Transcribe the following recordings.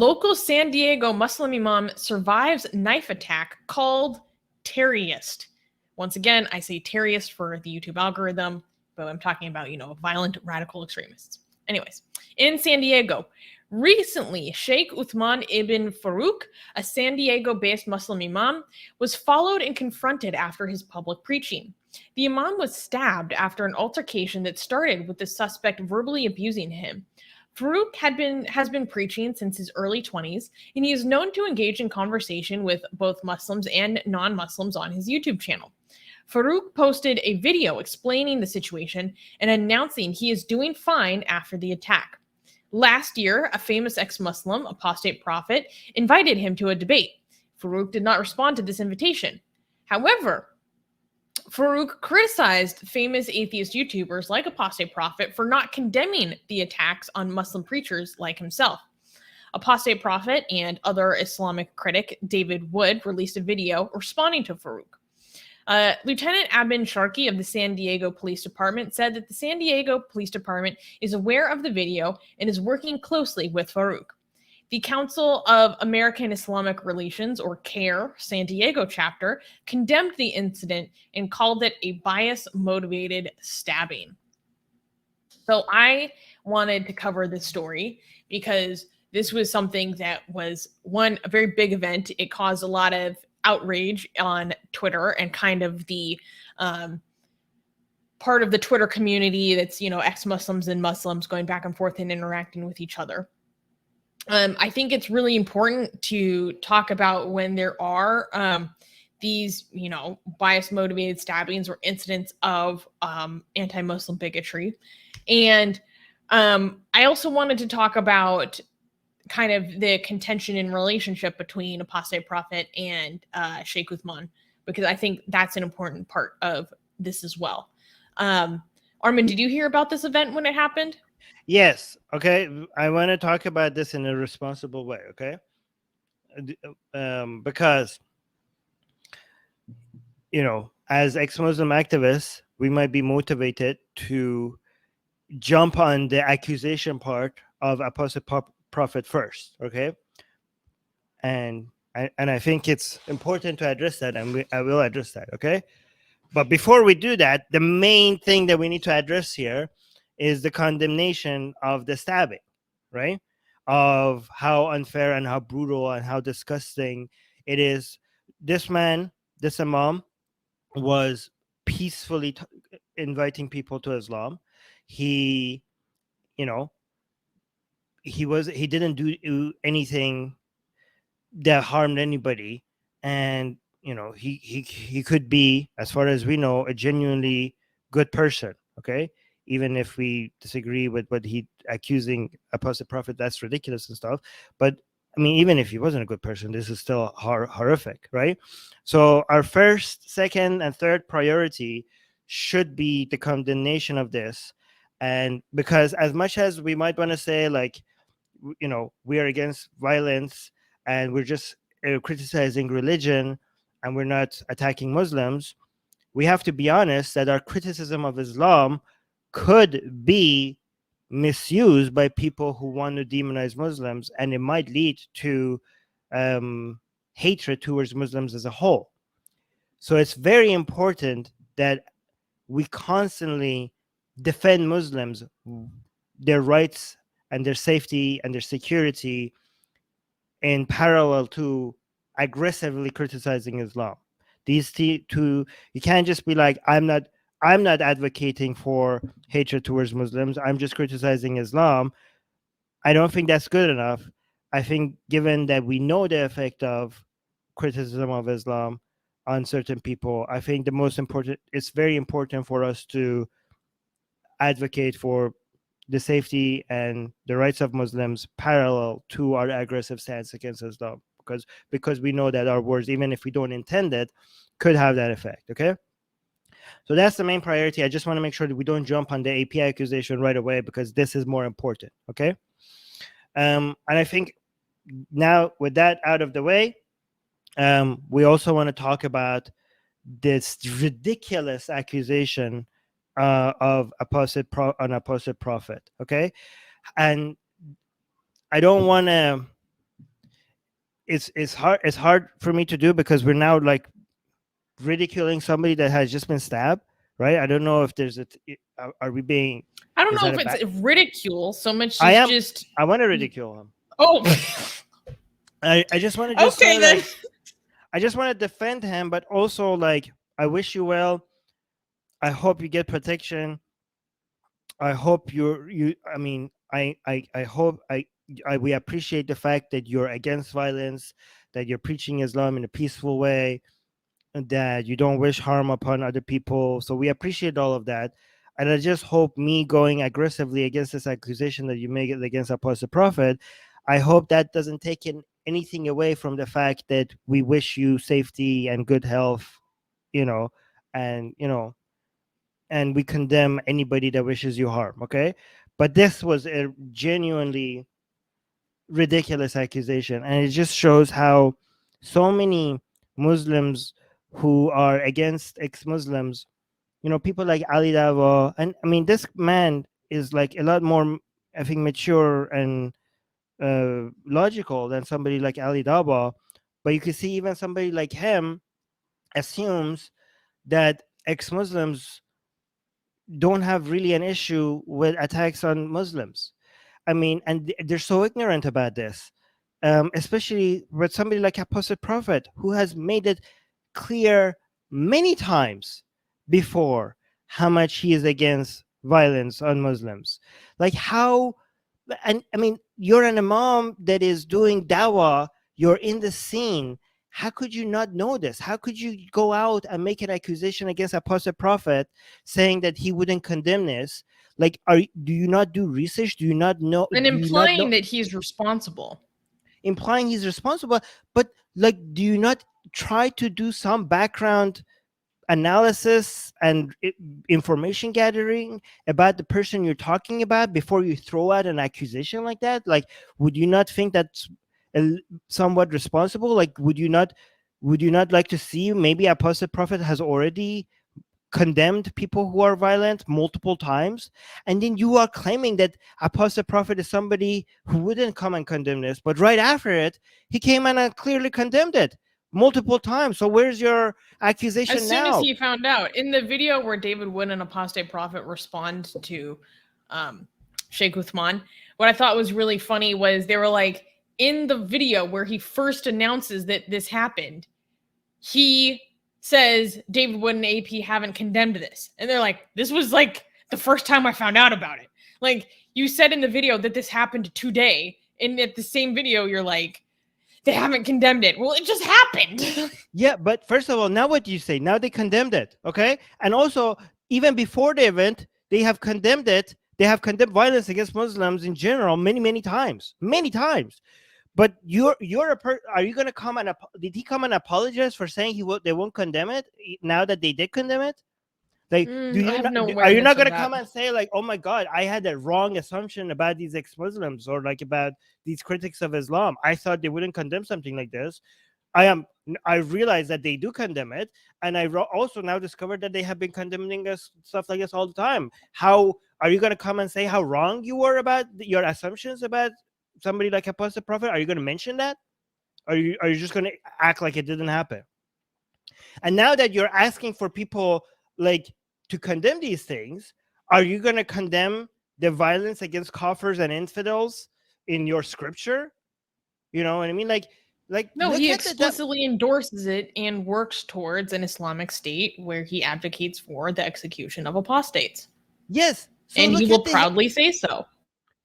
Local San Diego Muslim Imam survives knife attack called terrorist. Once again, I say terrorist for the YouTube algorithm, but I'm talking about, violent radical extremists. Anyways, in San Diego, recently, Sheikh Uthman ibn Farooq, a San Diego-based Muslim imam, was followed and confronted after his public preaching. The imam was stabbed after an altercation that started with the suspect verbally abusing him. Farooq has been preaching since his early 20s, and he is known to engage in conversation with both Muslims and non-Muslims on his YouTube channel. Farooq posted a video explaining the situation and announcing he is doing fine after the attack. Last year, a famous ex-Muslim, Apostate Prophet, invited him to a debate. Farooq did not respond to this invitation. However, Farooq criticized famous atheist YouTubers like Apostate Prophet for not condemning the attacks on Muslim preachers like himself. Apostate Prophet and other Islamic critic David Wood released a video responding to Farooq. Lieutenant Admin Sharki of the San Diego Police Department said that the San Diego Police Department is aware of the video and is working closely with Farooq. The Council of American-Islamic Relations, or CAIR, San Diego chapter, condemned the incident and called it a bias-motivated stabbing. So I wanted to cover this story because this was something that was, a very big event. It caused a lot of outrage on Twitter and kind of the part of the Twitter community that's, ex-Muslims and Muslims going back and forth and interacting with each other. I think it's really important to talk about when there are these, bias-motivated stabbings or incidents of anti-Muslim bigotry. And I also wanted to talk about kind of the contention in relationship between Apostate Prophet and Sheikh Uthman, because I think that's an important part of this as well. Armin, did you hear about this event when it happened? Yes. Okay. I want to talk about this in a responsible way. Okay. Because, as ex-Muslim activists, we might be motivated to jump on the accusation part of Apostate Prophet first. Okay. And I think it's important to address that, and I will address that. Okay. But before we do that, the main thing that we need to address here is the condemnation of the stabbing, right? Of how unfair and how brutal and how disgusting it is. This man, this imam, was peacefully inviting people to Islam. He didn't do anything that harmed anybody, and he could be, as far as we know, a genuinely good person. Okay. Even if we disagree with what he accusing Apostate Prophet, that's ridiculous and stuff. But I mean, even if he wasn't a good person, this is still horrific, right? So our first, second, and third priority should be the condemnation of this. And because as much as we might want to say, like, we are against violence and we're just criticizing religion and we're not attacking Muslims, we have to be honest that our criticism of Islam could be misused by people who want to demonize Muslims, and it might lead to hatred towards Muslims as a whole. So it's very important that we constantly defend Muslims, their rights and their safety and their security, in parallel to aggressively criticizing Islam. These two, you can't just be like, I'm not advocating for hatred towards Muslims, I'm just criticizing Islam. I don't think that's good enough. I think given that we know the effect of criticism of Islam on certain people, I think it's very important for us to advocate for the safety and the rights of Muslims parallel to our aggressive stance against Islam, because we know that our words, even if we don't intend it, could have that effect. Okay. So that's the main priority. I just want to make sure that we don't jump on the AP accusation right away, because this is more important. Okay. And I think now with that out of the way, we also want to talk about this ridiculous accusation of Apostate Prophet. Okay. And I don't want to it's hard for me to do because we're now like ridiculing somebody that has just been stabbed, right? I don't know if there's are we being, I don't is know that if a it's ridicule so much I as am just I want to ridicule him. oh I just want to just okay say then. like I just want to defend him, but also like I wish you well. I hope you get protection. I hope you. I mean, I hope we appreciate the fact that you're against violence, that you're preaching Islam in a peaceful way, and that you don't wish harm upon other people. So we appreciate all of that. And I just hope me going aggressively against this accusation that you make it against Apostate Prophet, I hope that doesn't take anything away from the fact that we wish you safety and good health, you know, and and we condemn anybody that wishes you harm. Okay, but this was a genuinely ridiculous accusation, and it just shows how so many Muslims who are against ex-Muslims, people like Ali Dawah, and I mean this man is like a lot more, I think, mature and logical than somebody like Ali Dawah, but you can see even somebody like him assumes that ex-Muslims don't have really an issue with attacks on Muslims. I mean, and they're so ignorant about this, especially with somebody like Apostate Prophet, who has made it clear many times before how much he is against violence on Muslims. Like how, and I mean, you're an imam that is doing dawah, you're in the scene. How could you not know this? How could you go out and make an accusation against Apostate Prophet saying that he wouldn't condemn this? Like, do you not do research? Do you not know? And Do you not know? implying that he's responsible. Implying he's responsible, but like, do you not try to do some background analysis and information gathering about the person you're talking about before you throw out an accusation like that? Like, would you not think that's somewhat responsible? Like, would you not like to see maybe Apostate Prophet has already condemned people who are violent multiple times, and then you are claiming that Apostate Prophet is somebody who wouldn't come and condemn this, but right after it he came and clearly condemned it multiple times. So where's your accusation As soon now? as he found out, in the video where David Wood and Apostate Prophet respond to Sheikh Uthman, what I thought was really funny was they were like, in the video where he first announces that this happened, he says David Wood and AP haven't condemned this. And they're like, this was like the first time I found out about it. Like, you said in the video that this happened today, and at the same video you're like, they haven't condemned it. Well, it just happened. Yeah, but first of all, now what do you say? Now they condemned it, okay? And also, even before the event, they have condemned it. They have condemned violence against Muslims in general many times. But are you going to come and did he come and apologize for saying they won't condemn it now that they did condemn it? Like, are you not going to come and say like, oh my God, I had a wrong assumption about these ex-Muslims or like about these critics of Islam. I thought they wouldn't condemn something like this. I realized that they do condemn it, and I also now discovered that they have been condemning us stuff like this all the time. How are you going to come and say how wrong you were about your assumptions about somebody like Apostate Prophet? Are you going to mention that? Are you just going to act like it didn't happen? And now that you're asking for people like to condemn these things, are you going to condemn the violence against kafirs and infidels in your scripture? You know what I mean? Like no, he explicitly endorses it and works towards an Islamic state where he advocates for the execution of apostates. Yes. So and he will proudly say so.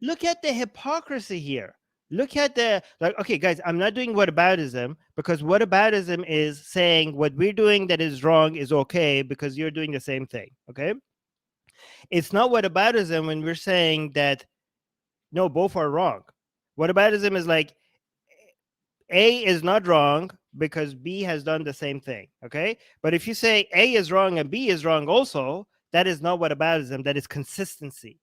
Look at the hypocrisy here. Look at okay, guys, I'm not doing whataboutism, because whataboutism is saying what we're doing that is wrong is okay because you're doing the same thing, okay? It's not whataboutism when we're saying that, no, both are wrong. Whataboutism is like, A is not wrong because B has done the same thing, okay? But if you say A is wrong and B is wrong also, that is not whataboutism, that is consistency.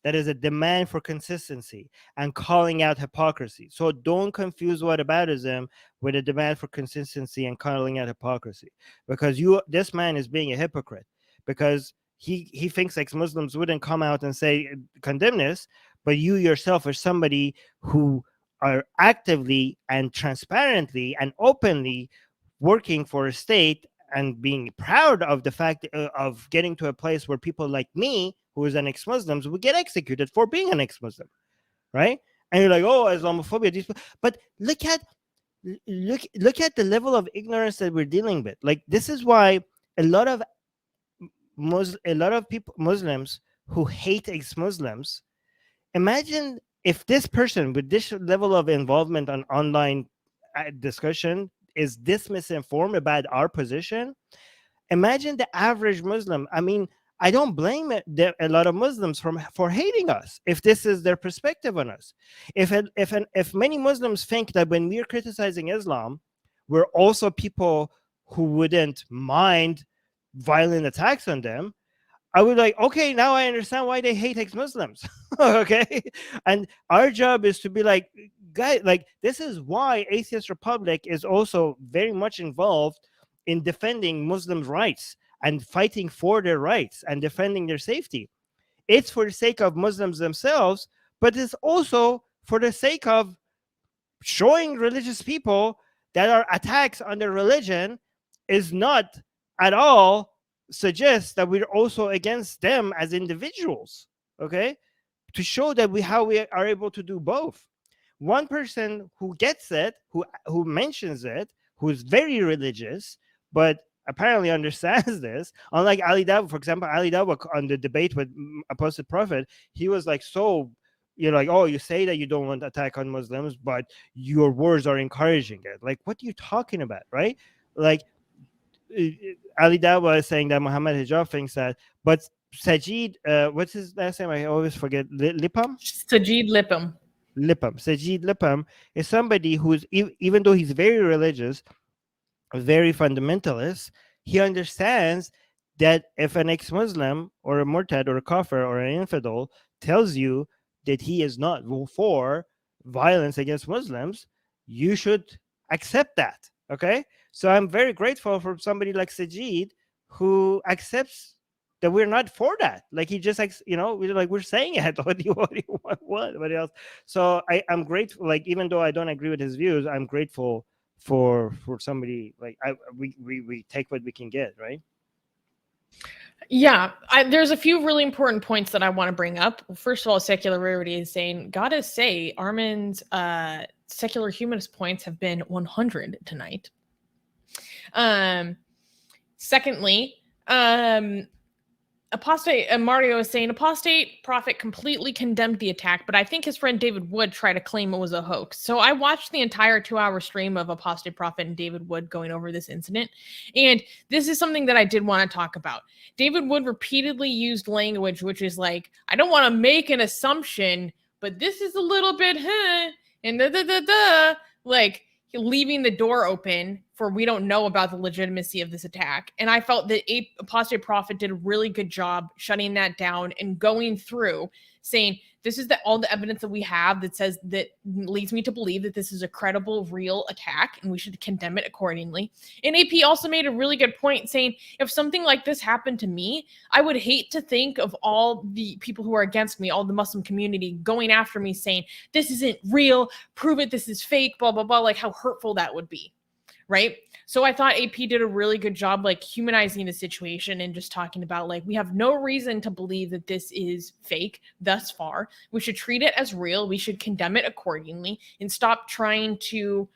That is a demand for consistency and calling out hypocrisy. So don't confuse whataboutism with a demand for consistency and calling out hypocrisy, because this man is being a hypocrite because he thinks ex-Muslims wouldn't come out and say condemn this, but you yourself are somebody who are actively and transparently and openly working for a state and being proud of the fact of getting to a place where people like me, who is an ex-Muslim, would get executed for being an ex-Muslim, right? And you're like, oh, Islamophobia. But look at the level of ignorance that we're dealing with. Like, this is why a lot of Muslims who hate ex-Muslims, imagine if this person with this level of involvement on online discussion is this misinformed about our position. Imagine the average Muslim. I mean, I don't blame a lot of Muslims for hating us if this is their perspective on us. If many Muslims think that when we're criticizing Islam, we're also people who wouldn't mind violent attacks on them, I would like, okay, now I understand why they hate ex-Muslims. Okay, and our job is to be like, guys, like, this is why Atheist Republic is also very much involved in defending Muslims' rights and fighting for their rights and defending their safety. It's for the sake of Muslims themselves, but it's also for the sake of showing religious people that our attacks on their religion is not at all suggests that we're also against them as individuals. Okay, to show that how we are able to do both. One person who gets it, who mentions it, who's very religious, but apparently understands this, unlike Ali Dawah, for example. Ali Dawah, on the debate with Apostate Prophet, he was like, so you're like, oh, you say that you don't want to attack on Muslims, but your words are encouraging it. Like, what are you talking about, right? Like, Ali Dawah is saying that Muhammad Hijab thinks that, but Sajid, what's his last name? I always forget. Lipam? Sajid Lipam. Sajid Lipam is somebody who's, even though he's very religious, very fundamentalist, he understands that if an ex-Muslim or a murtad or a kafir or an infidel tells you that he is not for violence against Muslims, you should accept that. Okay, so I'm very grateful for somebody like Sajid who accepts that we're not for that. Like, he just, we're saying it. What do you want? What else? So I'm grateful. Like, even though I don't agree with his views, I'm grateful for somebody like we take what we can get, right? Yeah, there's a few really important points that I want to bring up. First of all, Secular Rarity is saying, gotta say, Armin's secular humanist points have been 100 tonight. Secondly, Apostate Mario is saying Apostate Prophet completely condemned the attack, but I think his friend David Wood tried to claim it was a hoax. So I watched the entire 2-hour stream of Apostate Prophet and David Wood going over this incident, and this is something that I did want to talk about. David Wood repeatedly used language which is like, I don't want to make an assumption, but this is a little bit and like leaving the door open for we don't know about the legitimacy of this attack. And I felt that Apostate Prophet did a really good job shutting that down and going through saying, this is all the evidence that we have that says that leads me to believe that this is a credible, real attack and we should condemn it accordingly. And AP also made a really good point saying, if something like this happened to me, I would hate to think of all the people who are against me, all the Muslim community going after me saying, this isn't real, prove it, this is fake, blah, blah, blah, like how hurtful that would be. Right? So I thought AP did a really good job, like, humanizing the situation and just talking about, like, we have no reason to believe that this is fake thus far. We should treat it as real. We should condemn it accordingly and stop trying to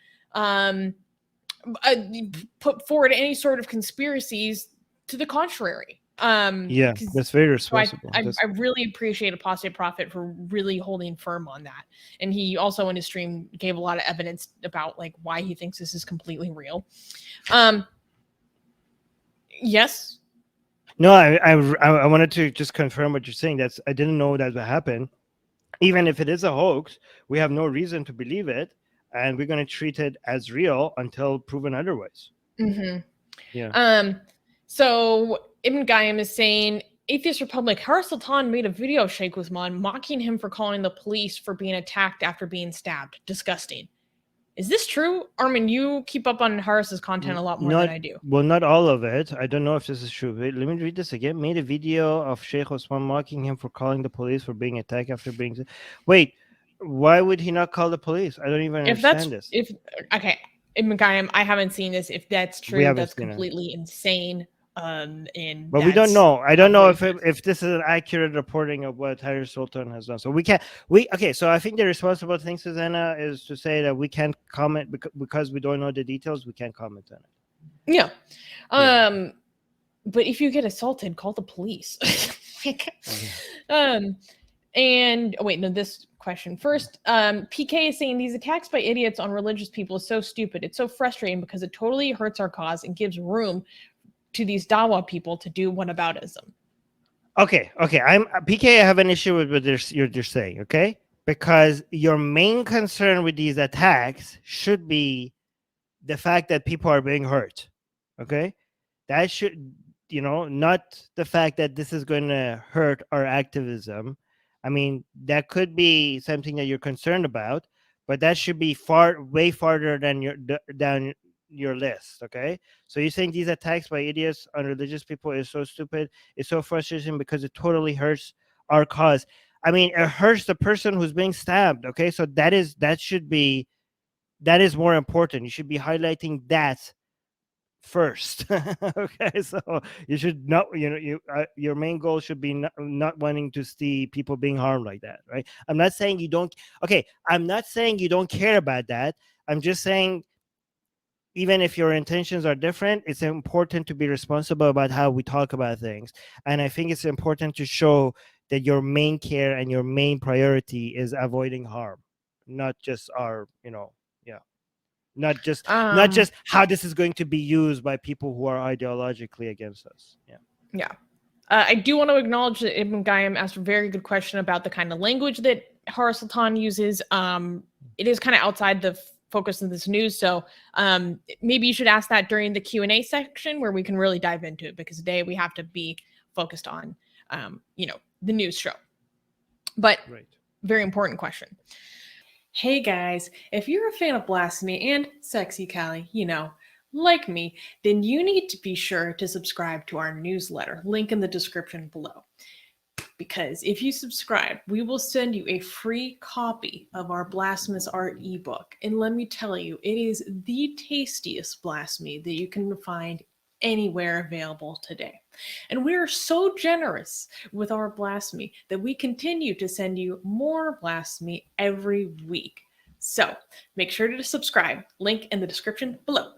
put forward any sort of conspiracies to the contrary. Yeah, that's very responsible. So I really appreciate Apostate Prophet for really holding firm on that. And he also in his stream gave a lot of evidence about like why he thinks this is completely real. Yes. No, I wanted to just confirm what you're saying. I didn't know that would happen. Even if it is a hoax, we have no reason to believe it, and we're going to treat it as real until proven otherwise. Mm-hmm. Yeah. So Ibn Qayyim is saying, Atheist Republic, Har Sultan made a video of Sheikh Uthman mocking him for calling the police for being attacked after being stabbed. Disgusting. Is this true? Armin, you keep up on Harris's content a lot more than I do. Well, not all of it. I don't know if this is true. Wait, let me read this again. Made a video of Sheikh Uthman mocking him for calling the police for being attacked after being... Wait, why would he not call the police? I don't even If that's understand this. if okay, Ibn Qayyim, I haven't seen this. If that's We true, haven't that's seen it. completely insane. And But we don't that's know. I don't know outrageous. if this is an accurate reporting of what Tahir Sultan has done. So we can't. Okay. So I think the responsible thing, Susanna, is to say that we can't comment because we don't know the details. We can't comment on it. Yeah. Yeah. But if you get assaulted, call the police. Okay. And oh, wait, no, this question first. PK is saying these attacks by idiots on religious people is so stupid. It's so frustrating because it totally hurts our cause and gives room to these Dawa people to do whataboutism. Okay. I'm PK. I have an issue with what you're saying. Okay, because your main concern with these attacks should be the fact that people are being hurt. Okay, that should, not the fact that this is going to hurt our activism. I mean, that could be something that you're concerned about, but that should be way farther than down your list. Okay, so you're saying these attacks by idiots on religious people is so stupid, it's so frustrating because it totally hurts our cause. I mean, it hurts the person who's being stabbed. Okay, so that is more important. You should be highlighting that first. Okay, so you should not, your main goal should be not wanting to see people being harmed like that, right? I'm not saying you don't. Okay, I'm not saying you don't care about that. I'm just saying, even if your intentions are different, it's important to be responsible about how we talk about things. And I think it's important to show that your main care and your main priority is avoiding harm, not just our, not just how this is going to be used by people who are ideologically against us. Yeah. I do want to acknowledge that Ibn Qayyim asked a very good question about the kind of language that Har Sultan uses. It is kind of outside the focus of this news, so maybe you should ask that during the Q&A section where we can really dive into it, because today we have to be focused on the news show. But Right. Very important question. Hey guys, if you're a fan of blasphemy and sexy Callie, like me, then you need to be sure to subscribe to our newsletter, link in the description below. Because if you subscribe, we will send you a free copy of our blasphemous art ebook. And let me tell you, it is the tastiest blasphemy that you can find anywhere available today. And we are so generous with our blasphemy that we continue to send you more blasphemy every week. So make sure to subscribe, link in the description below.